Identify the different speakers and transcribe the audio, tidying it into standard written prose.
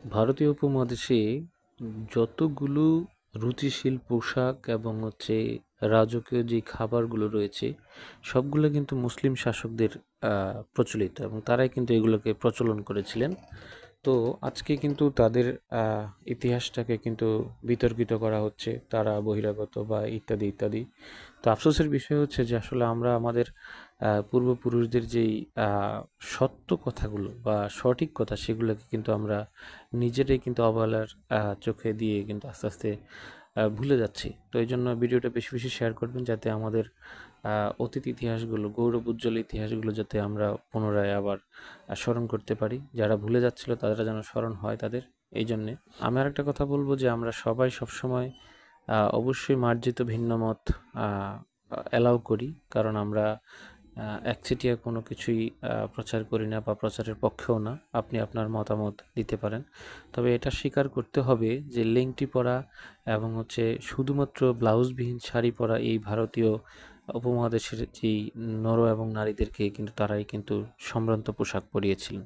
Speaker 1: ভারতীয় উপমহাদেশে যতগুলো রুচিশীল পোশাক এবং রাজকীয় যে খাবারগুলো রয়েছে, সবগুলো কিন্তু মুসলিম শাসকদের প্রচলিত এবং তারাই কিন্তু এগুলোকে প্রচলন করেছিলেন। তো আজকে কিন্তু তাদের ইতিহাসটাকে কিন্তু বিতর্কিত করা হচ্ছে, তারা বহিরাগত বা ইত্যাদি ইত্যাদি। তো আফসোসের বিষয় হচ্ছে যে আসলে আমরা আমাদের পূর্বপুরুষদের যেই সত্য কথাগুলো বা সঠিক কথা সেগুলোকে কিন্তু আমরা নিজেরাই কিন্তু অবহেলার চোখে দিয়ে কিন্তু আস্তে আস্তে ভুলে যাচ্ছি। তো এই জন্য ভিডিওটা বেশি বেশি শেয়ার করবেন, যাতে আমাদের অতীত ইতিহাসগুলো, গৌরব উজ্জ্বল ইতিহাসগুলো যাতে আমরা পুনরায় আবার স্মরণ করতে পারি। যারা ভুলে যাচ্ছিল তারা যেন স্মরণ হয় তাদের। এই জন্যে আমি আর একটা কথা বলবো যে আমরা সবাই সবসময় অবশ্যই মার্জিত ভিন্নমত অ্যালাউ করি, কারণ আমরা একচেটিয়া কোনো কিছুই প্রচার করি না বা প্রচারের পক্ষেও না। আপনি আপনার মতামত দিতে পারেন, তবে এটা স্বীকার করতে হবে যে লেংটি পরা এবং শুধুমাত্র ব্লাউজবিহীন শাড়ি পরা এই ভারতীয় উপমহাদেশের যেই নর এবং নারীদেরকে কিন্তু তারাই কিন্তু সম্ভ্রান্ত পোশাক পরিয়েছিলেন।